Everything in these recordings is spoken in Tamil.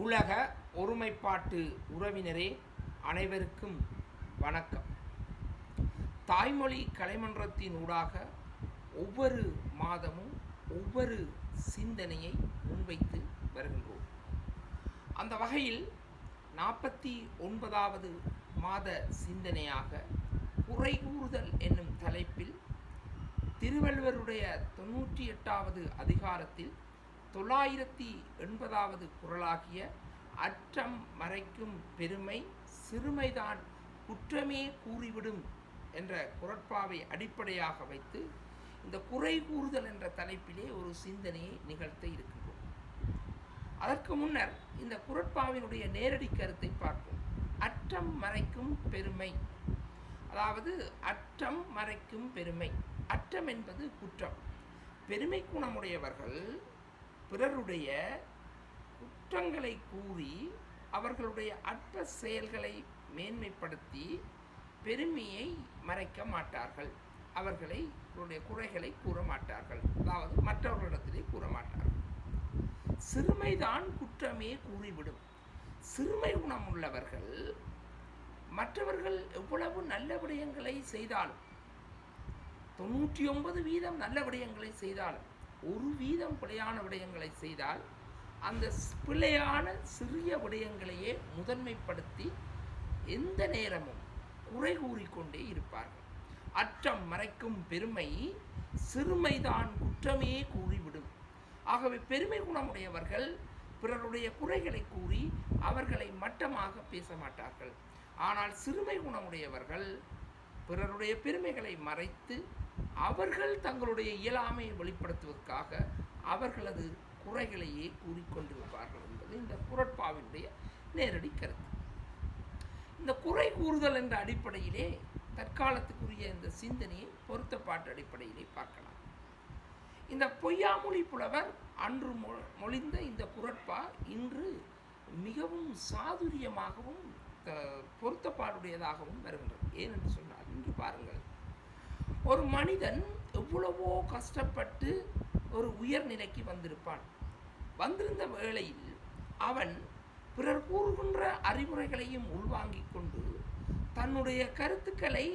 உலக ஒருமைப்பாட்டு உறவினரே, அனைவருக்கும் வணக்கம். தாய்மொழி கலைமன்றத்தின் ஊடாக ஒவ்வொரு மாதமும் ஒவ்வொரு சிந்தனையை முன்வைத்து வருகின்றோம். அந்த வகையில் 49வது மாத சிந்தனையாக குறை கூறுதல் என்னும் தலைப்பில் திருவள்ளுவருடைய 98வது அதிகாரத்தில் 980வது குறளாகிய அற்றம் மறைக்கும் பெருமை சிறுமைதான் குற்றமே கூறிவிடும் என்ற குறட்பாவை அடிப்படையாக வைத்து இந்த குறை கூறுதல் என்ற தலைப்பிலே ஒரு சிந்தனையை நிகழ்த்த இருக்கின்றோம். அதற்கு முன்னர் இந்த குறட்பாவினுடைய நேரடி கருத்தை பார்ப்போம். அற்றம் மறைக்கும் பெருமை, அதாவது அற்றம் மறைக்கும் பெருமை. அற்றம் என்பது குற்றம். பெருமை குணமுடையவர்கள் பிறருடைய குற்றங்களை கூறி அவர்களுடைய அற்ப செயல்களை மேன்மைப்படுத்தி பெருமையை மறைக்க மாட்டார்கள். அவர்களுடைய குறைகளை கூற மாட்டார்கள், அதாவது மற்றவர்களிடத்திலே கூற மாட்டார்கள். சிறுமைதான் குற்றமே கூறிவிடும். சிறுமை குணம் உள்ளவர்கள் மற்றவர்கள் எவ்வளவு நல்ல விடயங்களை செய்தாலும், 99% நல்ல விடயங்களை செய்தாலும், 1% பிழையான விடயங்களை செய்தால் அந்த பிழையான சிறிய விடயங்களையே முதன்மைப்படுத்தி எந்த நேரமும் குறை கூறிக்கொண்டே இருப்பார்கள். அற்றம் மறைக்கும் பெருமை சிறுமைதான் குற்றமே கூறிவிடும். ஆகவே பெருமை குணமுடையவர்கள் பிறருடைய குறைகளை கூறி அவர்களை மட்டமாக பேச மாட்டார்கள். ஆனால் சிறுமை குணமுடையவர்கள் பிறருடைய பெருமைகளை மறைத்து அவர்கள் தங்களுடைய இயலாமையை வெளிப்படுத்துவதற்காக அவர்களது குறைகளையே கூறிக்கொண்டிருப்பார்கள் என்பது இந்த குறட்பாவினுடைய நேரடி கருத்து. இந்த குறை கூறுதல் என்ற அடிப்படையிலே தற்காலத்துக்குரிய இந்த சிந்தனையை பொருத்தப்பாட்டு அடிப்படையிலே பார்க்கலாம். இந்த பொய்யாமொழி புலவர் அன்று மொழிந்த இந்த குறட்பா இன்று மிகவும் சாதுரியமாகவும் பொருத்தப்பாடுடையதாகவும் வருகின்றது. ஏனென்று சொன்னால், இன்று பாருங்கள், ஒரு மனிதன் எவ்வளவோ கஷ்டப்பட்டு ஒரு உயர்நிலைக்கு வந்திருப்பான். வந்திருந்த வேளையில் அவன் பிறர் கூறுகின்ற அறிவுரைகளையும் உள்வாங்கிக் கொண்டு தன்னுடைய கருத்துக்களை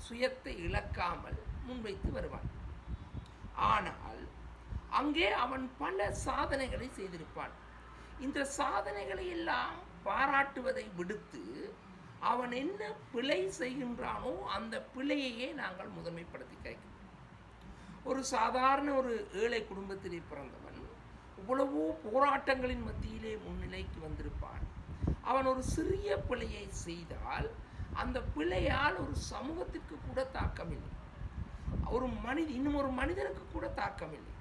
சுயத்தை இழக்காமல் முன்வைத்து வருவான். ஆனால் அங்கே அவன் பல சாதனைகளை செய்திருப்பான். இந்த சாதனைகளை எல்லாம் பாராட்டுவதை விடுத்து அவன் என்ன பிழை செய்கின்றானோ அந்த பிழையையே நாங்கள் முதன்மைப்படுத்தி கேட்கிறோம். ஒரு சாதாரண ஒரு ஏழை குடும்பத்திலே பிறந்தவன் இவ்வளவோ போராட்டங்களின் மத்தியிலே முன்னிலைக்கு வந்திருப்பான். அவன் ஒரு சிறிய பிழையை செய்தால் அந்த பிழையால் ஒரு சமூகத்திற்கு கூட தாக்கமில்லை, இன்னும் ஒரு மனிதனுக்கு கூட தாக்கமில்லை.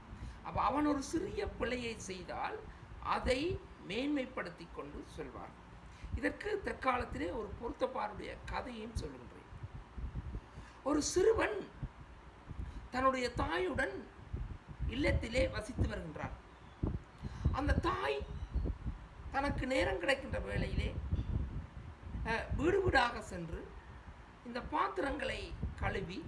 அப்போ அவன் ஒரு சிறிய பிழையை செய்தால் அதை மேன்மைப்படுத்தி கொண்டு சொல்வார். இதற்கு தற்காலத்திலே ஒரு பொருத்தப்பாருடைய கதையையும் சொல்கின்றேன். ஒரு சிறுவன் தன்னுடைய தாயுடன் இல்லத்திலே வசித்து வருகின்றான். அந்த தாய் தனக்கு நேரம் கிடைக்கின்ற வேளையிலே வீடு வீடாக சென்று இந்த பாத்திரங்களை கழுவி